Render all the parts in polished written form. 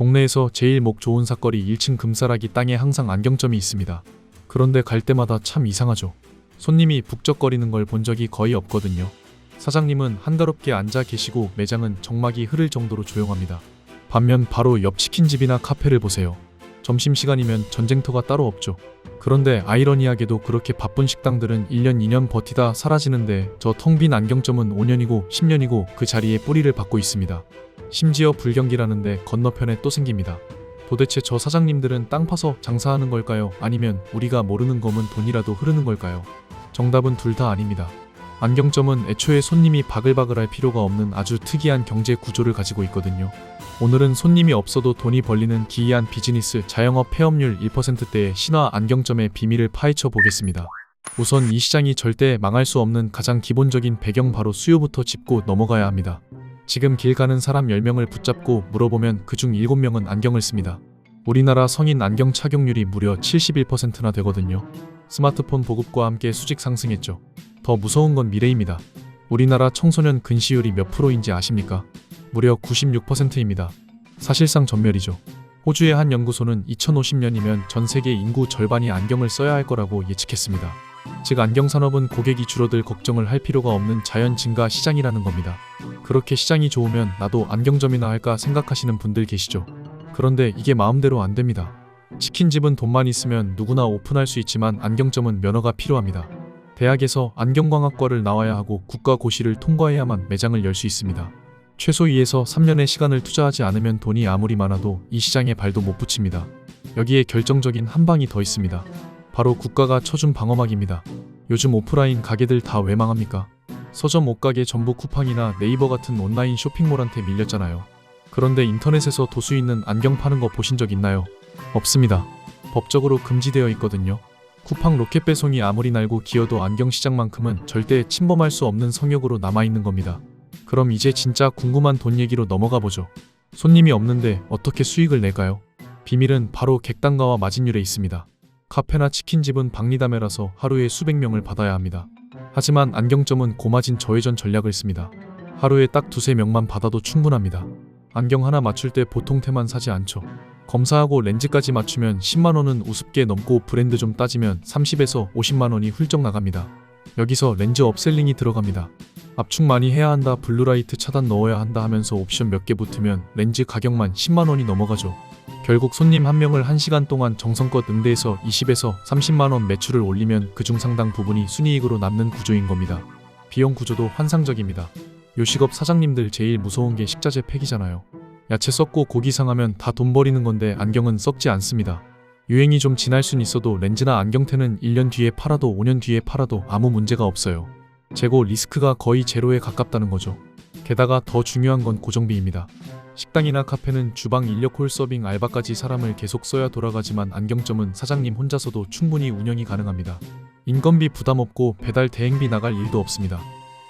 동네에서 제일 목 좋은 사거리 1층 금싸라기 땅에 항상 안경점이 있습니다. 그런데 갈 때마다 참 이상하죠. 손님이 북적거리는 걸 본 적이 거의 없거든요. 사장님은 한가롭게 앉아 계시고 매장은 정막이 흐를 정도로 조용합니다. 반면 바로 옆 치킨집이나 카페를 보세요. 점심시간이면 전쟁터가 따로 없죠. 그런데 아이러니하게도 그렇게 바쁜 식당들은 1년 2년 버티다 사라지는데 저 텅 빈 안경점은 5년이고 10년이고 그 자리에 뿌리를 받고 있습니다. 심지어 불경기라는데 건너편에 또 생깁니다. 도대체 저 사장님들은 땅 파서 장사하는 걸까요? 아니면 우리가 모르는 검은 돈이라도 흐르는 걸까요? 정답은 둘 다 아닙니다. 안경점은 애초에 손님이 바글바글할 필요가 없는 아주 특이한 경제 구조를 가지고 있거든요. 오늘은 손님이 없어도 돈이 벌리는 기이한 비즈니스 자영업 폐업률 1%대의 신화 안경점의 비밀을 파헤쳐 보겠습니다. 우선 이 시장이 절대 망할 수 없는 가장 기본적인 배경 바로 수요부터 짚고 넘어가야 합니다. 지금 길 가는 사람 10명을 붙잡고 물어보면 그중 7명은 안경을 씁니다. 우리나라 성인 안경 착용률이 무려 71%나 되거든요. 스마트폰 보급과 함께 수직 상승했죠. 더 무서운 건 미래입니다. 우리나라 청소년 근시율이 몇 프로인지 아십니까? 무려 96%입니다. 사실상 전멸이죠. 호주의 한 연구소는 2050년이면 전 세계 인구 절반이 안경을 써야 할 거라고 예측했습니다. 즉 안경산업은 고객이 줄어들 걱정을 할 필요가 없는 자연 증가 시장이라는 겁니다. 그렇게 시장이 좋으면 나도 안경점이나 할까 생각하시는 분들 계시죠. 그런데 이게 마음대로 안 됩니다. 치킨집은 돈만 있으면 누구나 오픈할 수 있지만 안경점은 면허가 필요합니다. 대학에서 안경광학과를 나와야 하고 국가고시를 통과해야만 매장을 열 수 있습니다. 최소 2에서 3년의 시간을 투자하지 않으면 돈이 아무리 많아도 이 시장에 발도 못 붙입니다. 여기에 결정적인 한 방이 더 있습니다. 바로 국가가 쳐준 방어막입니다. 요즘 오프라인 가게들 다 왜 망합니까? 서점 옷가게 전부 쿠팡이나 네이버 같은 온라인 쇼핑몰한테 밀렸잖아요. 그런데 인터넷에서 도수 있는 안경 파는 거 보신 적 있나요? 없습니다. 법적으로 금지되어 있거든요. 쿠팡 로켓 배송이 아무리 날고 기어도 안경 시장만큼은 절대 침범할 수 없는 성역으로 남아있는 겁니다. 그럼 이제 진짜 궁금한 돈 얘기로 넘어가 보죠. 손님이 없는데 어떻게 수익을 낼까요? 비밀은 바로 객단가와 마진율에 있습니다. 카페나 치킨집은 박리담회라서 하루에 수백 명을 받아야 합니다. 하지만 안경점은 고마진 저회전 전략을 씁니다. 하루에 딱 두세 명만 받아도 충분합니다. 안경 하나 맞출 때 보통 테만 사지 않죠. 검사하고 렌즈까지 맞추면 10만원은 우습게 넘고 브랜드 좀 따지면 30에서 50만원이 훌쩍 나갑니다. 여기서 렌즈 업셀링이 들어갑니다. 압축 많이 해야 한다, 블루라이트 차단 넣어야 한다 하면서 옵션 몇 개 붙으면 렌즈 가격만 10만원이 넘어가죠. 결국 손님 한 명을 1시간 동안 정성껏 응대해서 20에서 30만원 매출을 올리면 그중 상당 부분이 순이익으로 남는 구조인 겁니다. 비용 구조도 환상적입니다. 요식업 사장님들 제일 무서운 게 식자재 폐기잖아요. 야채 썩고 고기 상하면 다 돈 버리는 건데 안경은 썩지 않습니다. 유행이 좀 지날 순 있어도 렌즈나 안경테는 1년 뒤에 팔아도 5년 뒤에 팔아도 아무 문제가 없어요. 재고 리스크가 거의 제로에 가깝다는 거죠. 게다가 더 중요한 건 고정비입니다. 식당이나 카페는 주방 인력 홀 서빙 알바까지 사람을 계속 써야 돌아가지만 안경점은 사장님 혼자서도 충분히 운영이 가능합니다. 인건비 부담 없고 배달 대행비 나갈 일도 없습니다.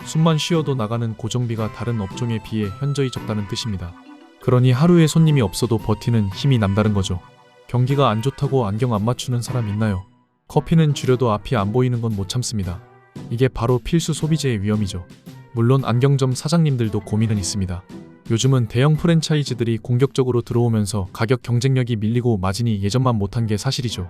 숨만 쉬어도 나가는 고정비가 다른 업종에 비해 현저히 적다는 뜻입니다. 그러니 하루에 손님이 없어도 버티는 힘이 남다른 거죠. 경기가 안 좋다고 안경 안 맞추는 사람 있나요? 커피는 줄여도 앞이 안 보이는 건 못 참습니다. 이게 바로 필수 소비재의 위험이죠. 물론 안경점 사장님들도 고민은 있습니다. 요즘은 대형 프랜차이즈들이 공격적으로 들어오면서 가격 경쟁력이 밀리고 마진이 예전만 못한 게 사실이죠.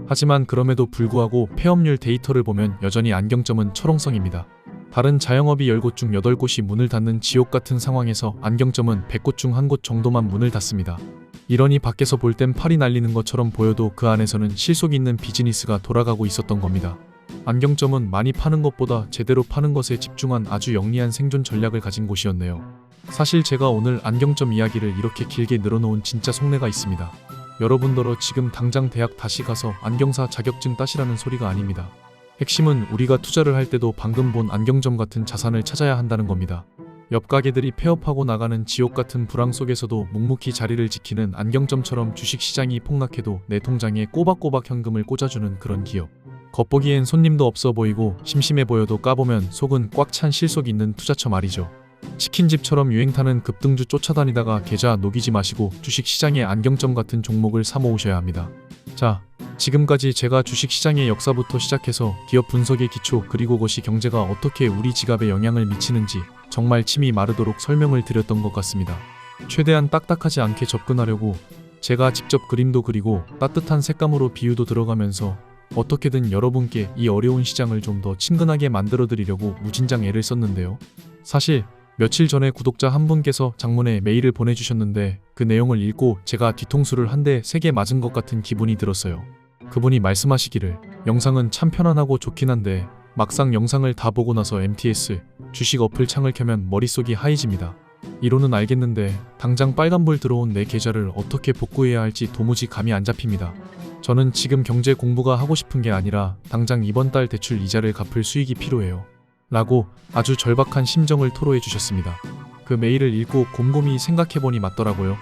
하지만 그럼에도 불구하고 폐업률 데이터를 보면 여전히 안경점은 철옹성입니다. 다른 자영업이 10곳 중 8곳이 문을 닫는 지옥 같은 상황에서 안경점은 100곳 중 1곳 정도만 문을 닫습니다. 이러니 밖에서 볼 땐 팔이 날리는 것처럼 보여도 그 안에서는 실속 있는 비즈니스가 돌아가고 있었던 겁니다. 안경점은 많이 파는 것보다 제대로 파는 것에 집중한 아주 영리한 생존 전략을 가진 곳이었네요. 사실 제가 오늘 안경점 이야기를 이렇게 길게 늘어놓은 진짜 속내가 있습니다. 여러분더러 지금 당장 대학 다시 가서 안경사 자격증 따시라는 소리가 아닙니다. 핵심은 우리가 투자를 할 때도 방금 본 안경점 같은 자산을 찾아야 한다는 겁니다. 옆 가게들이 폐업하고 나가는 지옥 같은 불황 속에서도 묵묵히 자리를 지키는 안경점처럼 주식시장이 폭락해도 내 통장에 꼬박꼬박 현금을 꽂아주는 그런 기업. 겉보기엔 손님도 없어 보이고 심심해 보여도 까보면 속은 꽉 찬 실속 있는 투자처 말이죠. 치킨집처럼 유행타는 급등주 쫓아다니다가 계좌 녹이지 마시고 주식시장의 안경점 같은 종목을 사모으셔야 합니다. 자, 지금까지 제가 주식시장의 역사부터 시작해서 기업 분석의 기초 그리고 그것이 경제가 어떻게 우리 지갑에 영향을 미치는지 정말 침이 마르도록 설명을 드렸던 것 같습니다. 최대한 딱딱하지 않게 접근하려고 제가 직접 그림도 그리고 따뜻한 색감으로 비유도 들어가면서 어떻게든 여러분께 이 어려운 시장을 좀 더 친근하게 만들어 드리려고 무진장 애를 썼는데요. 사실 며칠 전에 구독자 한 분께서 장문에 메일을 보내주셨는데 그 내용을 읽고 제가 뒤통수를 한 대 세게 맞은 것 같은 기분이 들었어요. 그분이 말씀하시기를 영상은 참 편안하고 좋긴 한데 막상 영상을 다 보고 나서 MTS 주식 어플 창을 켜면 머릿속이 하얘집니다. 이론은 알겠는데 당장 빨간불 들어온 내 계좌를 어떻게 복구해야 할지 도무지 감이 안 잡힙니다. 저는 지금 경제 공부가 하고 싶은 게 아니라 당장 이번 달 대출 이자를 갚을 수익이 필요해요. 라고 아주 절박한 심정을 토로해 주셨습니다. 그 메일을 읽고 곰곰이 생각해보니 맞더라고요.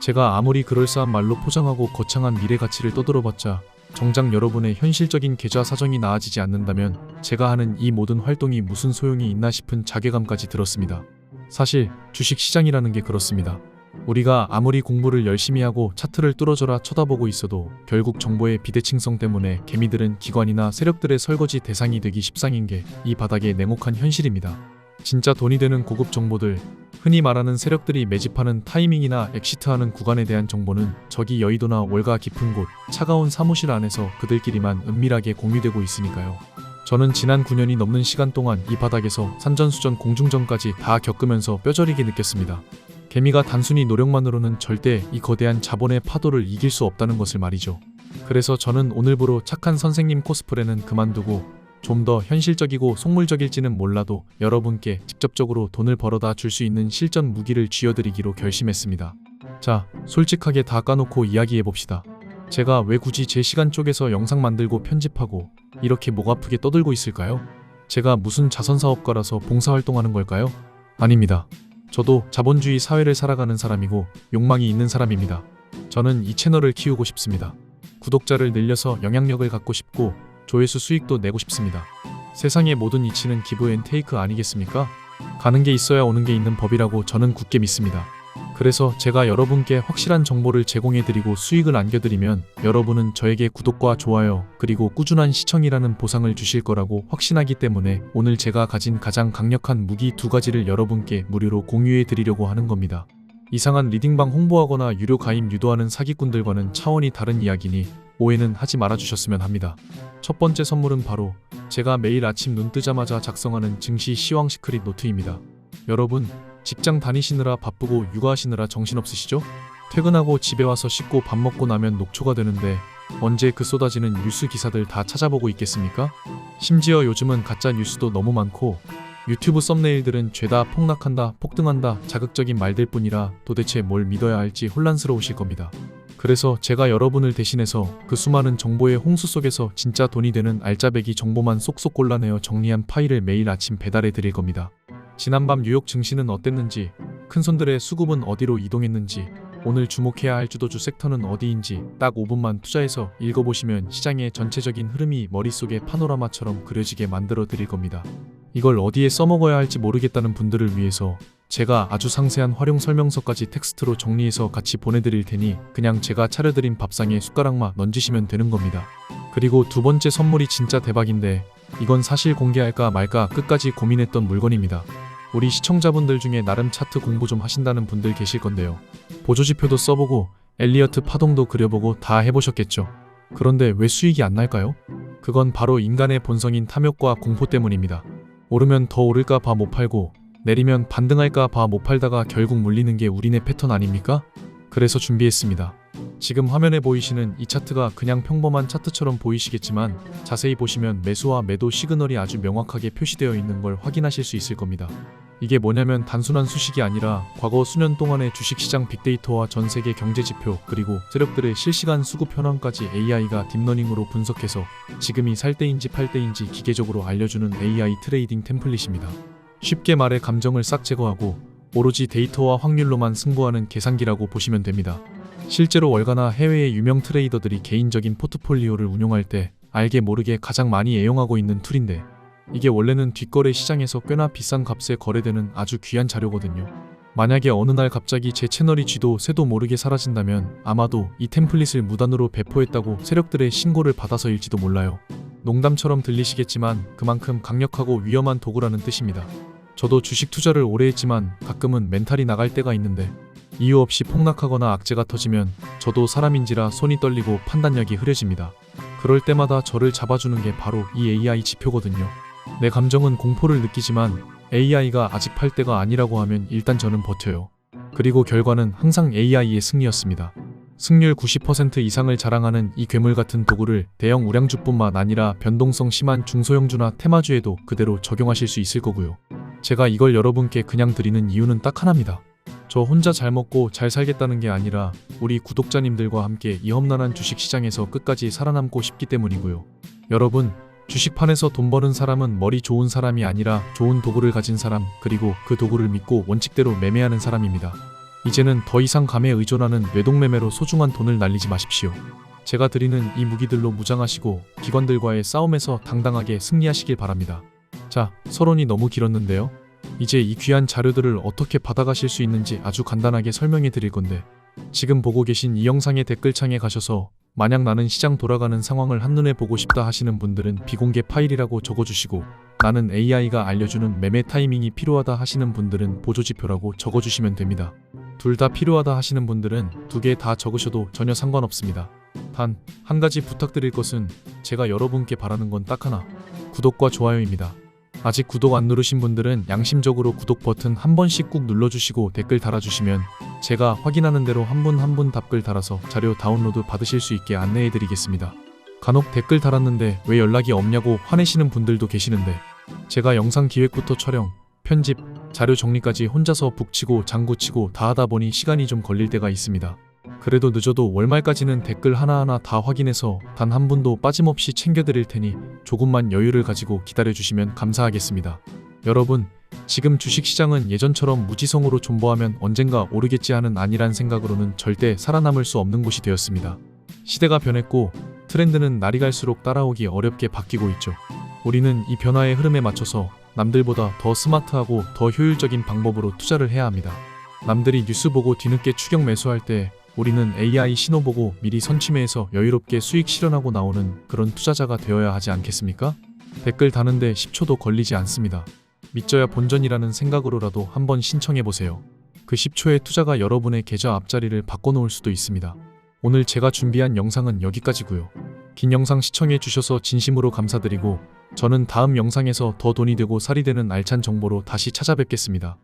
제가 아무리 그럴싸한 말로 포장하고 거창한 미래 가치를 떠들어봤자 정작 여러분의 현실적인 계좌 사정이 나아지지 않는다면 제가 하는 이 모든 활동이 무슨 소용이 있나 싶은 자괴감까지 들었습니다. 사실 주식 시장이라는 게 그렇습니다. 우리가 아무리 공부를 열심히 하고 차트를 뚫어져라 쳐다보고 있어도 결국 정보의 비대칭성 때문에 개미들은 기관이나 세력들의 설거지 대상이 되기 십상인 게 이 바닥의 냉혹한 현실입니다. 진짜 돈이 되는 고급 정보들, 흔히 말하는 세력들이 매집하는 타이밍이나 엑시트하는 구간에 대한 정보는 저기 여의도나 월가 깊은 곳, 차가운 사무실 안에서 그들끼리만 은밀하게 공유되고 있으니까요. 저는 지난 9년이 넘는 시간 동안 이 바닥에서 산전수전 공중전까지 다 겪으면서 뼈저리게 느꼈습니다. 개미가 단순히 노력만으로는 절대 이 거대한 자본의 파도를 이길 수 없다는 것을 말이죠. 그래서 저는 오늘부로 착한 선생님 코스프레는 그만두고 좀 더 현실적이고 속물적일지는 몰라도 여러분께 직접적으로 돈을 벌어다 줄 수 있는 실전 무기를 쥐어드리기로 결심했습니다. 자, 솔직하게 다 까놓고 이야기해봅시다. 제가 왜 굳이 제 시간 쪼개서 영상 만들고 편집하고 이렇게 목 아프게 떠들고 있을까요? 제가 무슨 자선사업가라서 봉사활동하는 걸까요? 아닙니다. 저도 자본주의 사회를 살아가는 사람이고 욕망이 있는 사람입니다. 저는 이 채널을 키우고 싶습니다. 구독자를 늘려서 영향력을 갖고 싶고 조회수 수익도 내고 싶습니다. 세상의 모든 이치는 기브 앤 테이크 아니겠습니까? 가는 게 있어야 오는 게 있는 법이라고 저는 굳게 믿습니다. 그래서 제가 여러분께 확실한 정보를 제공해드리고 수익을 안겨드리면 여러분은 저에게 구독과 좋아요 그리고 꾸준한 시청이라는 보상을 주실 거라고 확신하기 때문에 오늘 제가 가진 가장 강력한 무기 2가지를 여러분께 무료로 공유해드리려고 하는 겁니다. 이상한 리딩방 홍보하거나 유료 가입 유도하는 사기꾼들과는 차원이 다른 이야기니 오해는 하지 말아주셨으면 합니다. 첫 번째 선물은 바로 제가 매일 아침 눈 뜨자마자 작성하는 증시 시황 시크릿 노트입니다. 여러분, 직장 다니시느라 바쁘고 육아하시느라 정신없으시죠? 퇴근하고 집에 와서 씻고 밥 먹고 나면 녹초가 되는데 언제 그 쏟아지는 뉴스 기사들 다 찾아보고 있겠습니까? 심지어 요즘은 가짜 뉴스도 너무 많고 유튜브 썸네일들은 죄다 폭락한다, 폭등한다 자극적인 말들 뿐이라 도대체 뭘 믿어야 할지 혼란스러우실 겁니다. 그래서 제가 여러분을 대신해서 그 수많은 정보의 홍수 속에서 진짜 돈이 되는 알짜배기 정보만 쏙쏙 골라내어 정리한 파일을 매일 아침 배달해 드릴 겁니다. 지난밤 뉴욕 증시는 어땠는지, 큰손들의 수급은 어디로 이동했는지, 오늘 주목해야 할 주도주 섹터는 어디인지 딱 5분만 투자해서 읽어보시면 시장의 전체적인 흐름이 머릿속에 파노라마처럼 그려지게 만들어 드릴 겁니다. 이걸 어디에 써먹어야 할지 모르겠다는 분들을 위해서 제가 아주 상세한 활용 설명서까지 텍스트로 정리해서 같이 보내드릴 테니 그냥 제가 차려드린 밥상에 숟가락만 얹으시면 되는 겁니다. 그리고 두 번째 선물이 진짜 대박인데 이건 사실 공개할까 말까 끝까지 고민했던 물건입니다. 우리 시청자분들 중에 나름 차트 공부 좀 하신다는 분들 계실 건데요. 보조지표도 써보고 엘리어트 파동도 그려보고 다 해보셨겠죠. 그런데 왜 수익이 안 날까요? 그건 바로 인간의 본성인 탐욕과 공포 때문입니다. 오르면 더 오를까 봐 못 팔고 내리면 반등할까 봐 못 팔다가 결국 물리는 게 우리네 패턴 아닙니까? 그래서 준비했습니다. 지금 화면에 보이시는 이 차트가 그냥 평범한 차트처럼 보이시겠지만 자세히 보시면 매수와 매도 시그널이 아주 명확하게 표시되어 있는 걸 확인하실 수 있을 겁니다. 이게 뭐냐면 단순한 수식이 아니라 과거 수년 동안의 주식시장 빅데이터와 전세계 경제지표 그리고 세력들의 실시간 수급 현황까지 AI가 딥러닝으로 분석해서 지금이 살 때인지 팔 때인지 기계적으로 알려주는 AI 트레이딩 템플릿입니다. 쉽게 말해 감정을 싹 제거하고 오로지 데이터와 확률로만 승부하는 계산기라고 보시면 됩니다. 실제로 월가나 해외의 유명 트레이더들이 개인적인 포트폴리오를 운용할 때 알게 모르게 가장 많이 애용하고 있는 툴인데 이게 원래는 뒷거래 시장에서 꽤나 비싼 값에 거래되는 아주 귀한 자료거든요. 만약에 어느 날 갑자기 제 채널이 쥐도 새도 모르게 사라진다면 아마도 이 템플릿을 무단으로 배포했다고 세력들의 신고를 받아서일지도 몰라요. 농담처럼 들리시겠지만 그만큼 강력하고 위험한 도구라는 뜻입니다. 저도 주식 투자를 오래 했지만 가끔은 멘탈이 나갈 때가 있는데 이유 없이 폭락하거나 악재가 터지면 저도 사람인지라 손이 떨리고 판단력이 흐려집니다. 그럴 때마다 저를 잡아주는 게 바로 이 AI 지표거든요. 내 감정은 공포를 느끼지만 AI가 아직 팔 때가 아니라고 하면 일단 저는 버텨요. 그리고 결과는 항상 AI의 승리였습니다. 승률 90% 이상을 자랑하는 이 괴물 같은 도구를 대형 우량주뿐만 아니라 변동성 심한 중소형주나 테마주에도 그대로 적용하실 수 있을 거고요. 제가 이걸 여러분께 그냥 드리는 이유는 딱 하나입니다. 저 혼자 잘 먹고 잘 살겠다는 게 아니라 우리 구독자님들과 함께 이 험난한 주식시장에서 끝까지 살아남고 싶기 때문이고요. 여러분, 주식판에서 돈 버는 사람은 머리 좋은 사람이 아니라 좋은 도구를 가진 사람, 그리고 그 도구를 믿고 원칙대로 매매하는 사람입니다. 이제는 더 이상 감에 의존하는 뇌동매매로 소중한 돈을 날리지 마십시오. 제가 드리는 이 무기들로 무장하시고 기관들과의 싸움에서 당당하게 승리하시길 바랍니다. 자, 서론이 너무 길었는데요. 이제 이 귀한 자료들을 어떻게 받아가실 수 있는지 아주 간단하게 설명해 드릴 건데, 지금 보고 계신 이 영상의 댓글창에 가셔서 만약 나는 시장 돌아가는 상황을 한눈에 보고 싶다 하시는 분들은 비공개 파일이라고 적어주시고, 나는 AI가 알려주는 매매 타이밍이 필요하다 하시는 분들은 보조지표라고 적어주시면 됩니다. 둘 다 필요하다 하시는 분들은 두 개 다 적으셔도 전혀 상관없습니다. 단, 한 가지 부탁드릴 것은 제가 여러분께 바라는 건 딱 하나, 구독과 좋아요입니다. 아직 구독 안 누르신 분들은 양심적으로 구독 버튼 한 번씩 꾹 눌러주시고 댓글 달아주시면 제가 확인하는 대로 한 분 한 분 답글 달아서 자료 다운로드 받으실 수 있게 안내해드리겠습니다. 간혹 댓글 달았는데 왜 연락이 없냐고 화내시는 분들도 계시는데, 제가 영상 기획부터 촬영, 편집, 자료 정리까지 혼자서 북치고 장구치고 다 하다 보니 시간이 좀 걸릴 때가 있습니다. 그래도 늦어도 월말까지는 댓글 하나하나 다 확인해서 단 한 분도 빠짐없이 챙겨드릴 테니 조금만 여유를 가지고 기다려주시면 감사하겠습니다. 여러분, 지금 주식시장은 예전처럼 무지성으로 존버하면 언젠가 오르겠지 하는 안일한 생각으로는 절대 살아남을 수 없는 곳이 되었습니다. 시대가 변했고 트렌드는 날이 갈수록 따라오기 어렵게 바뀌고 있죠. 우리는 이 변화의 흐름에 맞춰서 남들보다 더 스마트하고 더 효율적인 방법으로 투자를 해야 합니다. 남들이 뉴스 보고 뒤늦게 추격 매수할 때 우리는 AI 신호 보고 미리 선취매해서 여유롭게 수익 실현하고 나오는 그런 투자자가 되어야 하지 않겠습니까? 댓글 다는데 10초도 걸리지 않습니다. 믿져야 본전이라는 생각으로라도 한번 신청해보세요. 그 10초의 투자가 여러분의 계좌 앞자리를 바꿔놓을 수도 있습니다. 오늘 제가 준비한 영상은 여기까지고요. 긴 영상 시청해주셔서 진심으로 감사드리고, 저는 다음 영상에서 더 돈이 되고 살이 되는 알찬 정보로 다시 찾아뵙겠습니다.